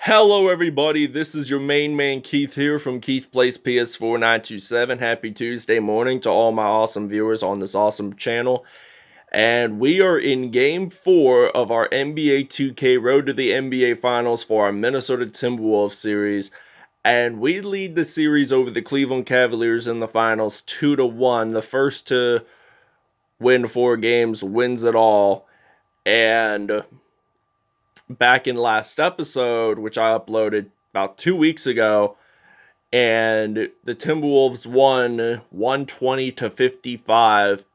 Hello everybody, this is your main man Keith here from Keith Plays PS4 927. Happy Tuesday morning to all my awesome viewers on this awesome channel. And we are in game 4 of our NBA 2K Road to the NBA Finals for our Minnesota Timberwolves series. And we lead the series over the Cleveland Cavaliers in the finals 2-1. The first to win 4 games wins it all. And back in last episode, which I uploaded about 2 weeks ago, and the Timberwolves won 120-55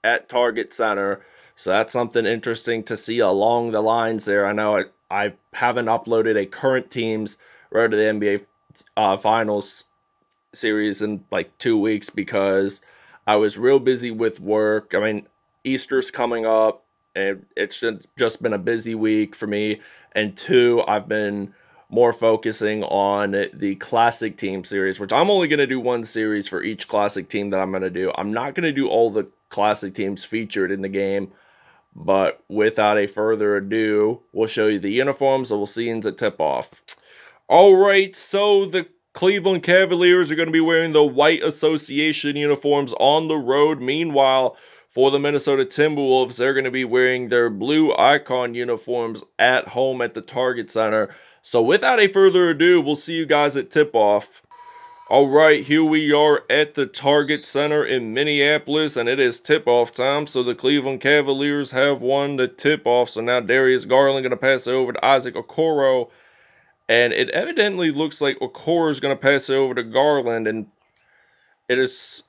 at Target Center. So that's something interesting to see along the lines there. I know I haven't uploaded a current team's Road to the NBA Finals series in like 2 weeks because I was real busy with work. I mean, Easter's coming up, and it's just been a busy week for me. And 2, I've been more focusing on the Classic Team series, which I'm only going to do one series for each Classic Team that I'm going to do. I'm not going to do all the Classic Teams featured in the game, but without a further ado, we'll show you the uniforms and we'll see in the tip-off. Alright, so the Cleveland Cavaliers are going to be wearing the white association uniforms on the road. Meanwhile, for the Minnesota Timberwolves, they're going to be wearing their blue icon uniforms at home at the Target Center. So without a further ado, we'll see you guys at tip-off. Alright, here we are at the Target Center in Minneapolis, and it is tip-off time. So the Cleveland Cavaliers have won the tip-off. So now Darius Garland going to pass it over to Isaac Okoro. And it evidently looks like Okoro is going to pass it over to Garland, and it is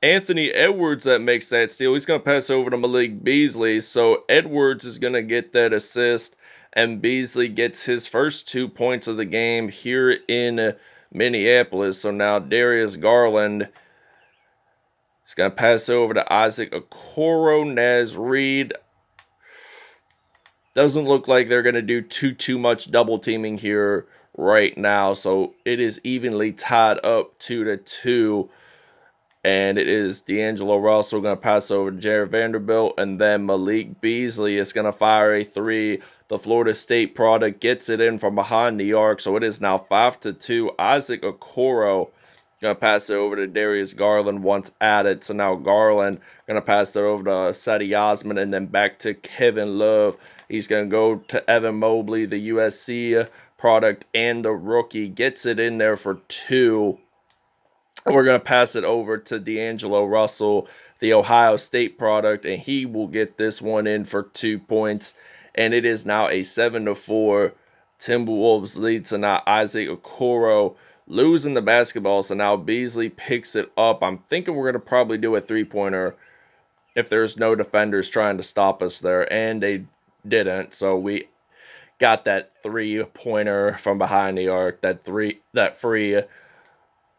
Anthony Edwards that makes that steal. He's going to pass over to Malik Beasley, so Edwards is going to get that assist, and Beasley gets his first 2 points of the game here in Minneapolis. So now Darius Garland is going to pass over to Isaac Okoro. Naz Reid. Doesn't look like they're going to do too much double teaming here right now. So it is evenly tied up 2-2. And it is D'Angelo Russell going to pass over to Jared Vanderbilt. And then Malik Beasley is going to fire a 3. The Florida State product gets it in from behind the arc. So it is now 5-2. Isaac Okoro going to pass it over to Darius Garland once added. So now Garland going to pass it over to Sadie Osman and then back to Kevin Love. He's going to go to Evan Mobley, the USC product, and the rookie. Gets it in there for 2. We're going to pass it over to D'Angelo Russell, the Ohio State product, and he will get this one in for 2 points. And it is now a 7-4 Timberwolves lead. So now Isaac Okoro losing the basketball. So now Beasley picks it up. I'm thinking we're going to probably do a 3-pointer if there's no defenders trying to stop us there. And they didn't. So we got that 3-pointer from behind the arc. That free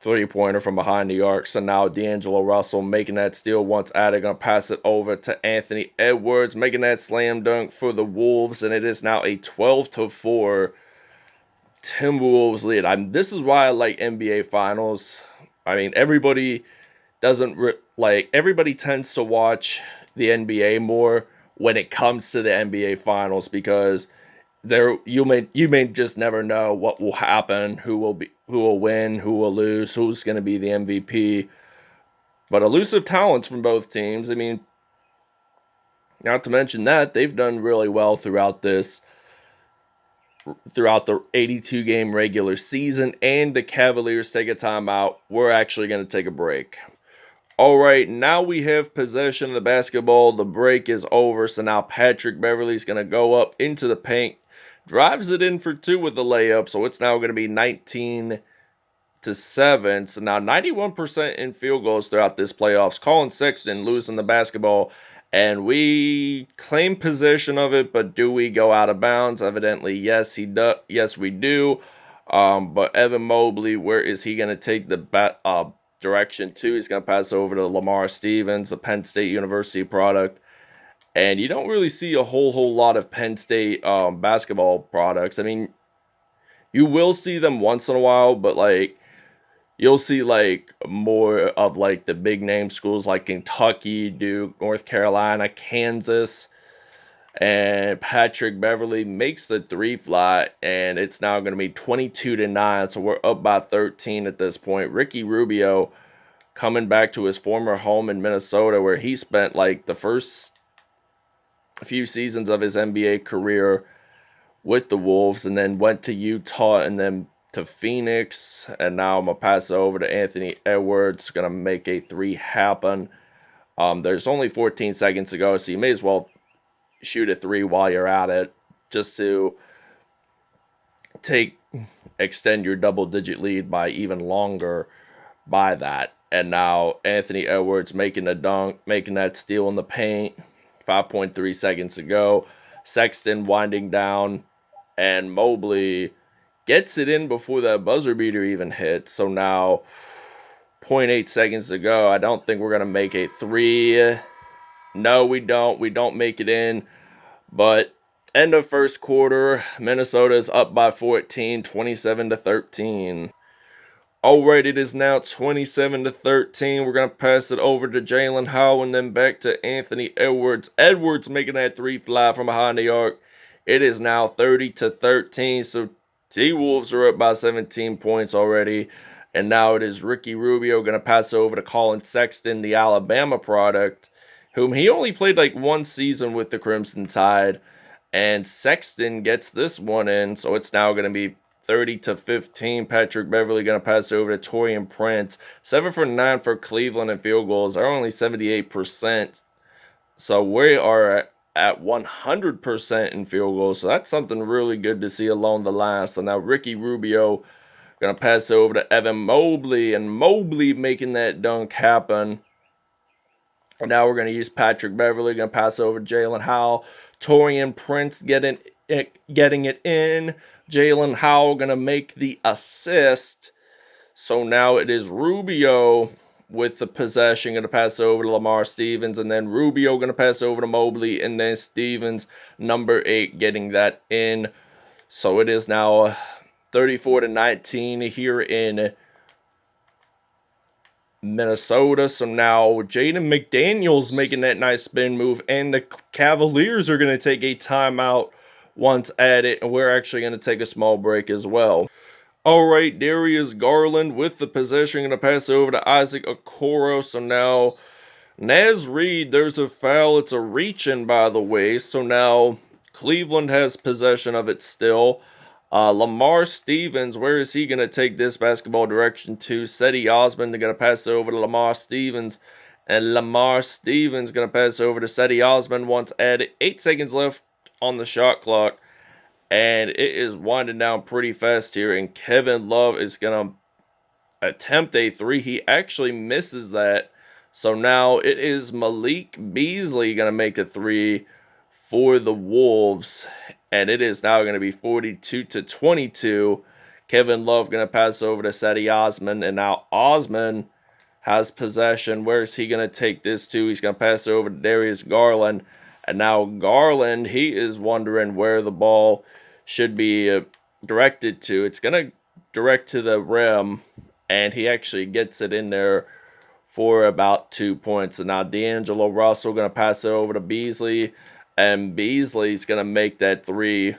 3-pointer from behind the arc. So now D'Angelo Russell making that steal once added. Going to pass it over to Anthony Edwards, making that slam dunk for the Wolves. And it is now a 12-4 Timberwolves lead. This is why I like NBA Finals. I mean, everybody everybody tends to watch the NBA more when it comes to the NBA Finals, because you may just never know what will happen, who will win, who will lose, who's going to be the MVP. But elusive talents from both teams. I mean, not to mention that they've done really well throughout the 82 game regular season, and the Cavaliers take a timeout. We're actually going to take a break. Alright, now we have possession of the basketball. The break is over, so now Patrick Beverley's going to go up into the paint, drives it in for 2 with the layup, so it's now going to be 19-7. So now 91% in field goals throughout this playoffs. Colin Sexton losing the basketball, and we claim possession of it, but do we go out of bounds? Evidently, yes, yes, we do. But Evan Mobley, where is he going to take the direction to? He's going to pass over to Lamar Stevens, a Penn State University product. And you don't really see a whole lot of Penn State basketball products. I mean, you will see them once in a while, but like you'll see like more of like the big name schools like Kentucky, Duke, North Carolina, Kansas, And Patrick Beverley makes the three fly, and it's now going to be 22-9. So we're up by 13 at this point. Ricky Rubio coming back to his former home in Minnesota, where he spent like the first few seasons of his NBA career with the Wolves, and then went to Utah, and then to Phoenix. And now I'm going to pass it over to Anthony Edwards. Going to make a three happen. There's only 14 seconds to go, so you may as well shoot a three while you're at it, just to extend your double-digit lead by even longer by that. And now Anthony Edwards making a dunk, making that steal in the paint. 5.3 seconds to go. Sexton winding down, and Mobley gets it in before that buzzer beater even hits. So now 0.8 seconds to go. I don't think we're going to make a three. No, we don't. We don't make it in. But end of first quarter, Minnesota is up by 14, 27-13. Alright, it is now 27-13. We're going to pass it over to Jalen Howe and then back to Anthony Edwards. Edwards making that three fly from behind the arc. It is now 30-13. So T-Wolves are up by 17 points already. And now it is Ricky Rubio going to pass over to Colin Sexton, the Alabama product, whom he only played like one season with the Crimson Tide. And Sexton gets this one in. So it's now going to be 30-15. Patrick Beverley going to pass over to Taurean Prince. 7 for 9 for Cleveland in field goals. They're only 78%. So we are at 100% in field goals. So that's something really good to see along the line. So now Ricky Rubio going to pass over to Evan Mobley. And Mobley making that dunk happen. Now we're going to use Patrick Beverley. Going to pass over to Jalen Howe. Taurean Prince getting it in. Jalen Howe going to make the assist. So now it is Rubio with the possession, going to pass over to Lamar Stevens, and then Rubio going to pass over to Mobley, and then Stevens, number 8, getting that in. So it is now 34-19 here in Minnesota. So now Jaden McDaniels making that nice spin move, and the Cavaliers are going to take a timeout once at it, and we're actually going to take a small break as well. Alright, Darius Garland with the possession, going to pass over to Isaac Okoro. So now Naz Reid, there's a foul. It's a reach-in, by the way. So now Cleveland has possession of it still. Lamar Stevens, where is he going to take this basketball direction to? Cedi Osman, they're going to pass over to Lamar Stevens. And Lamar Stevens going to pass over to Cedi Osman once added. 8 seconds left on the shot clock. And it is winding down pretty fast here. And Kevin Love is going to attempt a three. He actually misses that. So now it is Malik Beasley going to make a three for the Wolves. And it is now going to be 42-22. Kevin Love going to pass over to Cedi Osman. And now Osman has possession. Where is he going to take this to? He's going to pass over to Darius Garland. And now Garland, he is wondering where the ball should be directed to. It's going to direct to the rim, and he actually gets it in there for about 2 points. And now D'Angelo Russell going to pass it over to Beasley, and Beasley's going to make that three.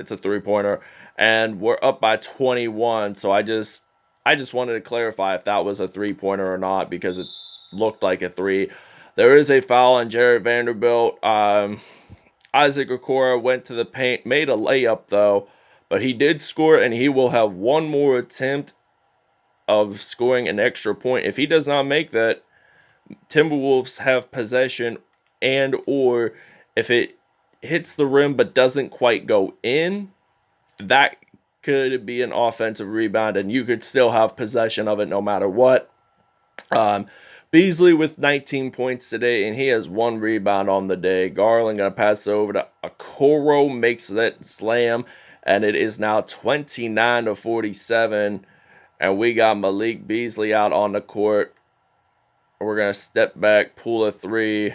It's a three-pointer, and we're up by 21. So I just wanted to clarify if that was a three-pointer or not, because it looked like a three. There is a foul on Jared Vanderbilt. Isaac Okoro went to the paint, made a layup though, but he did score, and he will have one more attempt of scoring an extra point. If he does not make that, Timberwolves have possession, and or if it hits the rim but doesn't quite go in, that could be an offensive rebound, and you could still have possession of it no matter what. Beasley with 19 points today, and he has 1 rebound on the day. Garland going to pass over to Okoro, makes that slam, and it is now 29-47. And we got Malik Beasley out on the court. We're going to step back, pull a three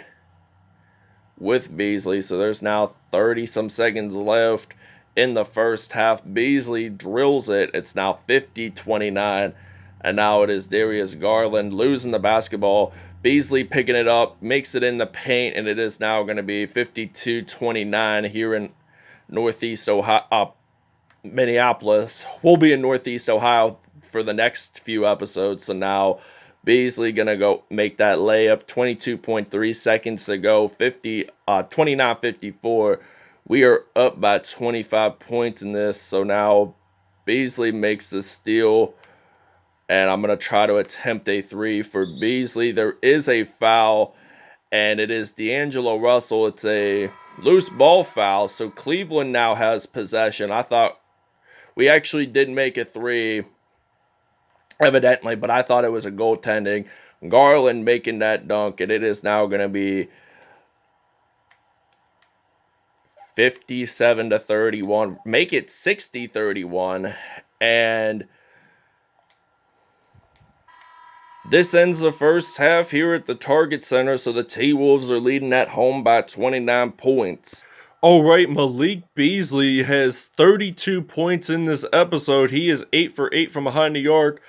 with Beasley. So there's now 30-some seconds left in the first half. Beasley drills it. It's now 50-29. And now it is Darius Garland losing the basketball. Beasley picking it up, makes it in the paint, and it is now going to be 52-29 here in Northeast Ohio. Minneapolis. We'll be in Northeast Ohio for the next few episodes. So now Beasley gonna go make that layup. 22.3 seconds to go. 29-54. We are up by 25 points in this. So now Beasley makes the steal. And I'm going to try to attempt a three for Beasley. There is a foul, and it is D'Angelo Russell. It's a loose ball foul, so Cleveland now has possession. I thought we actually did make a three, evidently, but I thought it was a goaltending. Garland making that dunk, and it is now going to be 57-31. Make it 60-31, and this ends the first half here at the Target Center, so the T-Wolves are leading at home by 29 points. All right, Malik Beasley has 32 points in this episode. He is 8 for 8 from behind the arc.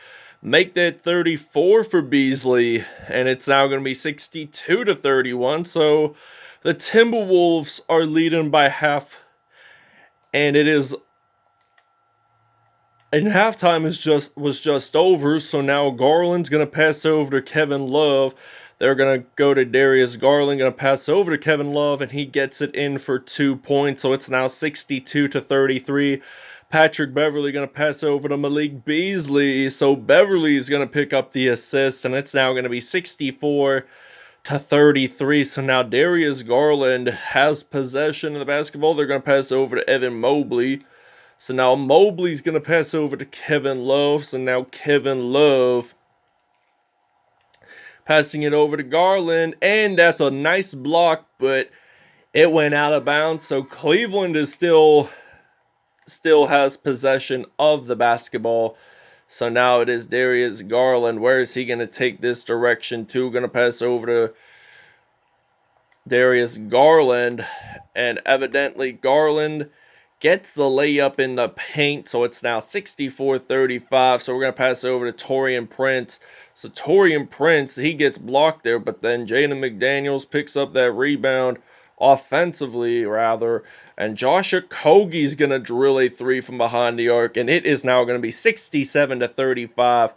Make that 34 for Beasley, and it's now going to be 62-31. So the Timberwolves are leading by half, and it is. And halftime was just over, so now Garland's going to pass over to Kevin Love. They're going to go to Darius Garland, going to pass over to Kevin Love, and he gets it in for 2 points, so it's now 62-33. Patrick Beverley going to pass over to Malik Beasley, so Beverley is going to pick up the assist, and it's now going to be 64-33. So now Darius Garland has possession of the basketball. They're going to pass over to Evan Mobley. So now Mobley's going to pass over to Kevin Love. So now Kevin Love passing it over to Garland. And that's a nice block, but it went out of bounds. So Cleveland is still has possession of the basketball. So now it is Darius Garland. Where is he going to take this direction to? Going to pass over to Darius Garland. And evidently Garland gets the layup in the paint, so it's now 64-35. So we're going to pass over to Taurean Prince. So Taurean Prince, he gets blocked there, but then Jaden McDaniels picks up that rebound offensively, rather. And Josh Okogie's going to drill a three from behind the arc, and it is now going to be 67-35.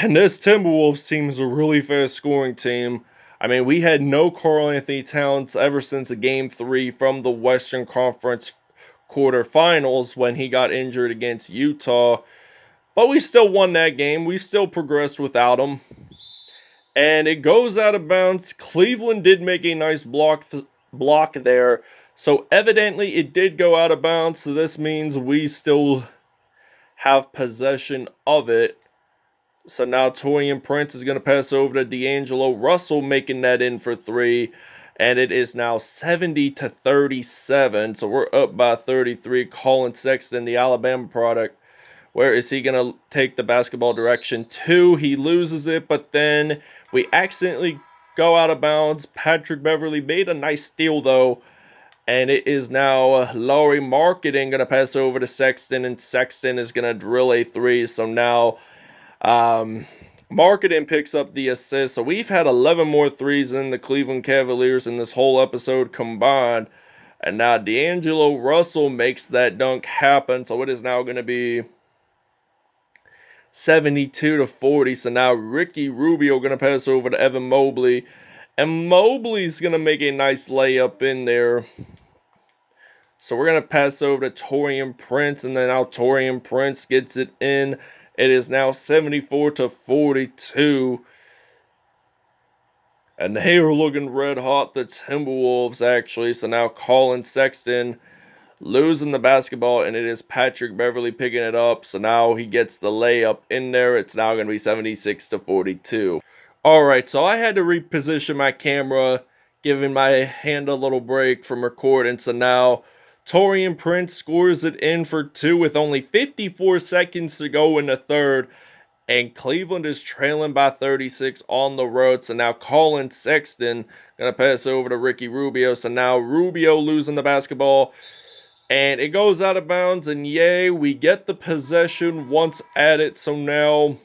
And this Timberwolves team is a really fast scoring team. I mean, we had no Karl-Anthony Towns ever since the Game 3 from the Western Conference quarterfinals when he got injured against Utah, but we still won that game. We still progressed without him, and it goes out of bounds. Cleveland did make a nice block there, so evidently it did go out of bounds, so this means we still have possession of it. So now Taurean Prince is going to pass over to D'Angelo Russell, making that in for three. And it is now 70-37. So we're up by 33. Colin Sexton, the Alabama product. Where is he going to take the basketball direction to? He loses it, but then we accidentally go out of bounds. Patrick Beverley made a nice steal, though. And it is now Lauri Markkanen going to pass over to Sexton. And Sexton is going to drill a three. So now Markkanen picks up the assist. So we've had 11 more threes than the Cleveland Cavaliers in this whole episode combined. And now D'Angelo Russell makes that dunk happen. So it is now going to be 72-40. So now Ricky Rubio going to pass over to Evan Mobley. And Mobley's going to make a nice layup in there. So we're going to pass over to Taurean Prince. And then now Taurean Prince gets it in. It is now 74-42. And they are looking red hot, the Timberwolves, actually. So now Colin Sexton losing the basketball, and it is Patrick Beverley picking it up. So now he gets the layup in there. It's now going to be 76-42. Alright, so I had to reposition my camera, giving my hand a little break from recording. So now Taurean Prince scores it in for two with only 54 seconds to go in the third. And Cleveland is trailing by 36 on the road. So now Colin Sexton going to pass over to Ricky Rubio. So now Rubio losing the basketball. And it goes out of bounds. And yay, we get the possession once at it. So now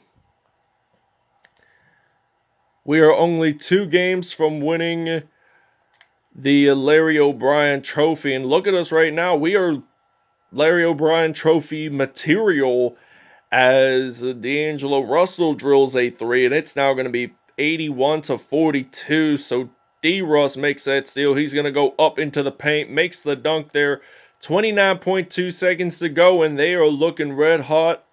We are only 2 games from winning the Larry O'Brien Trophy. And look at us right now. We are Larry O'Brien Trophy material as D'Angelo Russell drills a 3. And it's now going to be 81-42. So D-Russ makes that steal. He's going to go up into the paint, makes the dunk there. 29.2 seconds to go, and they are looking red hot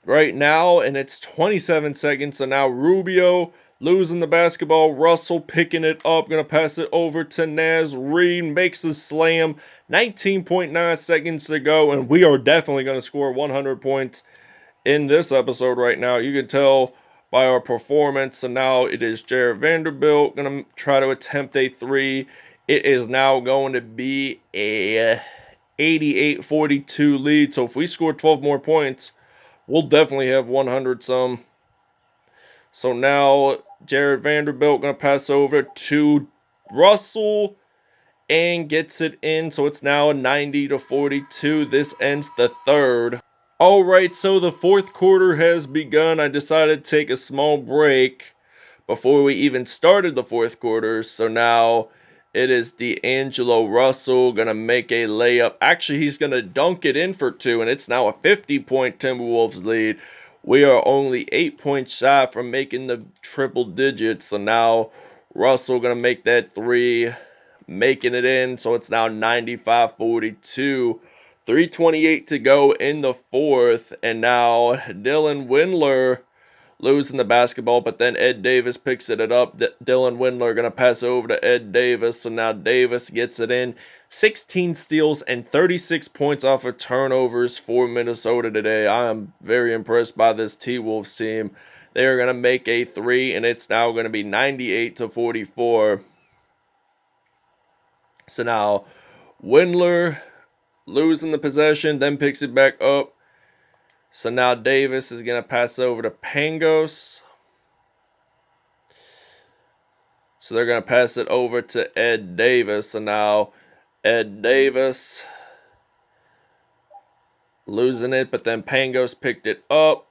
right now, and it's 27 seconds. So now Rubio losing the basketball. Russell picking it up. Going to pass it over to Naz Reid. Makes the slam. 19.9 seconds to go, and we are definitely going to score 100 points in this episode right now. You can tell by our performance. So now it is Jared Vanderbilt going to try to attempt a 3. It is now going to be a 88-42 lead. So if we score 12 more points, we'll definitely have 100 some. So now Jared Vanderbilt going to pass over to Russell and gets it in. So it's now a 90-42. This ends the third. Alright, so the fourth quarter has begun. I decided to take a small break before we even started the fourth quarter. So now it is D'Angelo Russell going to make a layup. Actually, he's going to dunk it in for 2, and it's now a 50-point Timberwolves lead. We are only 8 points shy from making the triple digits. So now Russell going to make that 3, making it in. So it's now 95-42. 3:28 to go in the fourth, and now Dylan Windler losing the basketball, but then Ed Davis picks it up. Dylan Windler going to pass over to Ed Davis, so now Davis gets it in. 16 steals and 36 points off of turnovers for Minnesota today. I am very impressed by this T-Wolves team. They are going to make a 3, and it's now going to be 98-44. So now Windler losing the possession, then picks it back up. So now Davis is going to pass over to Pangos. So they're going to pass it over to Ed Davis. So now Ed Davis losing it, but then Pangos picked it up.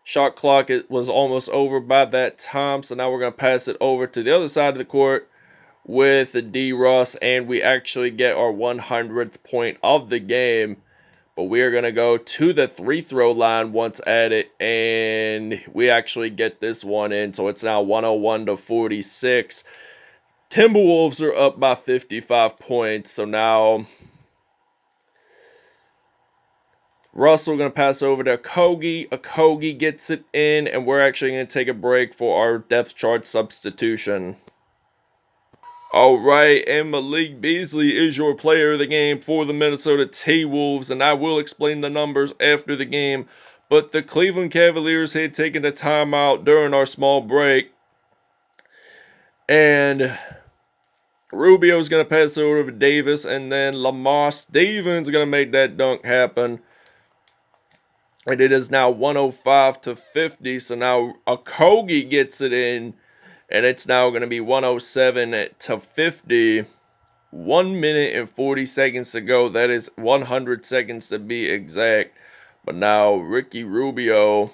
Shot clock, it was almost over by that time. So now we're going to pass it over to the other side of the court with D-Russ, and we actually get our 100th point of the game. But we are going to go to the free-throw line once at it, and we actually get this one in. So it's now 101-46. Timberwolves are up by 55 points. So now Russell going to pass over to Okogie. Okogie gets it in, and we're actually going to take a break for our depth chart substitution. Alright, and Malik Beasley is your player of the game for the Minnesota T-Wolves, and I will explain the numbers after the game. But the Cleveland Cavaliers had taken a timeout during our small break, and Rubio's going to pass over to Davis, and then Lamar Stevens going to make that dunk happen. And it is now 105-50, so now Okogie gets it in. And it's now going to be 107-50. 1 minute and 40 seconds to go. That is 100 seconds to be exact. But now Ricky Rubio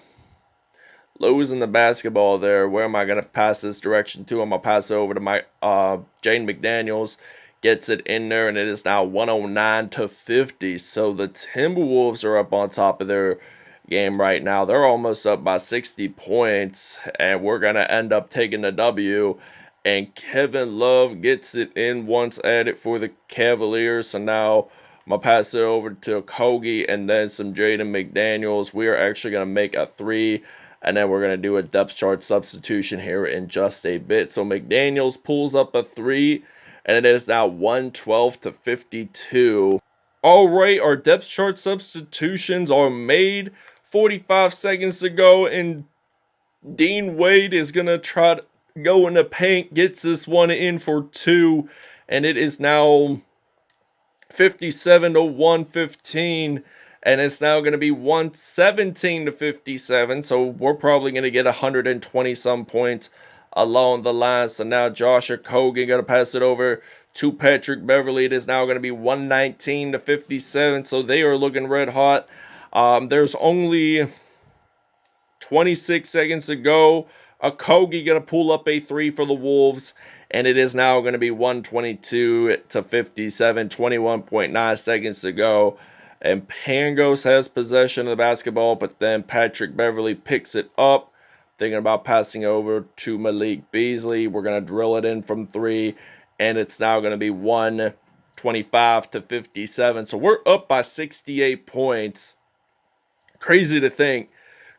losing the basketball there. Where am I going to pass this direction to? I'm going to pass it over to my Jaden McDaniels. Gets it in there, and it is now 109-50. So the Timberwolves are up on top of their game right now. They're almost up by 60 points, and we're going to end up taking the W. And Kevin Love gets it in once at it for the Cavaliers. So now I'm going to pass it over to Okogie and then some Jaden McDaniels. We are actually going to make a 3, and then we're going to do a depth chart substitution here in just a bit. So McDaniels pulls up a 3, and it is now 112-52. Alright, our depth chart substitutions are made. 45 seconds to go, and Dean Wade is going to try to go in the paint, gets this one in for 2, and it is now 57-115, and it's now going to be 117-57, so we're probably going to get 120 some points along the line. So now Josh Okogie going to pass it over to Patrick Beverly. It is now going to be 119-57, so they are looking red hot. There's only 26 seconds to go. Okogie going to pull up a 3 for the Wolves, and it is now going to be 122 to 57, 21.9 seconds to go. And Pangos has possession of the basketball, but then Patrick Beverly picks it up. Thinking about passing over to Malik Beasley. We're going to drill it in from 3, and it's now going to be 125 to 57. So we're up by 68 points. Crazy to think.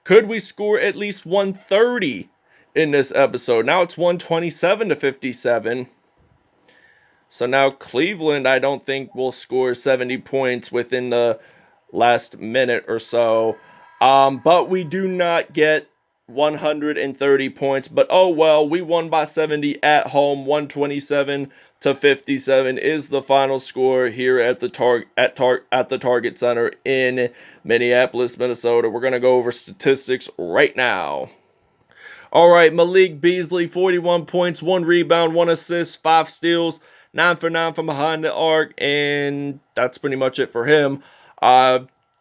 Could we score at least 130 in this episode? Now it's 127 to 57. So now Cleveland, I don't think, will score 70 points within the last minute or so. But we do not get 130 points. But oh well, we won by 70 at home. 127 to 57 is the final score here at the Target Center in Minneapolis, Minnesota. We're gonna go over statistics right now. All right, Malik Beasley, 41 points, 1 rebound, 1 assist, 5 steals, 9 for 9 from behind the arc, and that's pretty much it for him.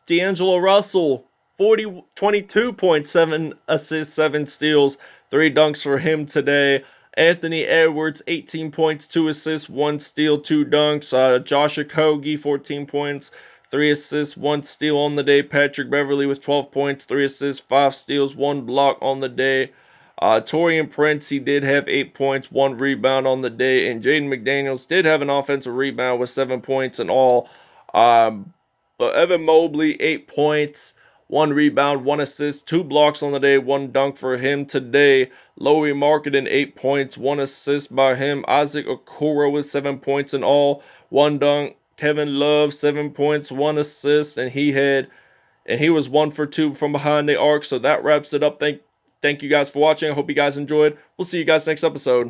D'Angelo Russell, 22 points, 7 assists, 7 steals, 3 dunks for him today. Anthony Edwards, 18 points, 2 assists, 1 steal, 2 dunks. Josh Okogie, 14 points, 3 assists, 1 steal on the day. Patrick Beverly with 12 points, 3 assists, 5 steals, 1 block on the day. Taurean Prince, he did have 8 points, 1 rebound on the day, and Jaden McDaniels did have an offensive rebound with 7 points in all. But Evan Mobley, 8 points, 1 rebound, 1 assist, 2 blocks on the day, 1 dunk for him today. Lauri Markkanen, 8 points, 1 assist by him. Isaac Okoro with 7 points in all, 1 dunk. Kevin Love, 7 points, 1 assist, and he was 1 for 2 from behind the arc. So that wraps it up. Thank you guys for watching. I hope you guys enjoyed. We'll see you guys next episode.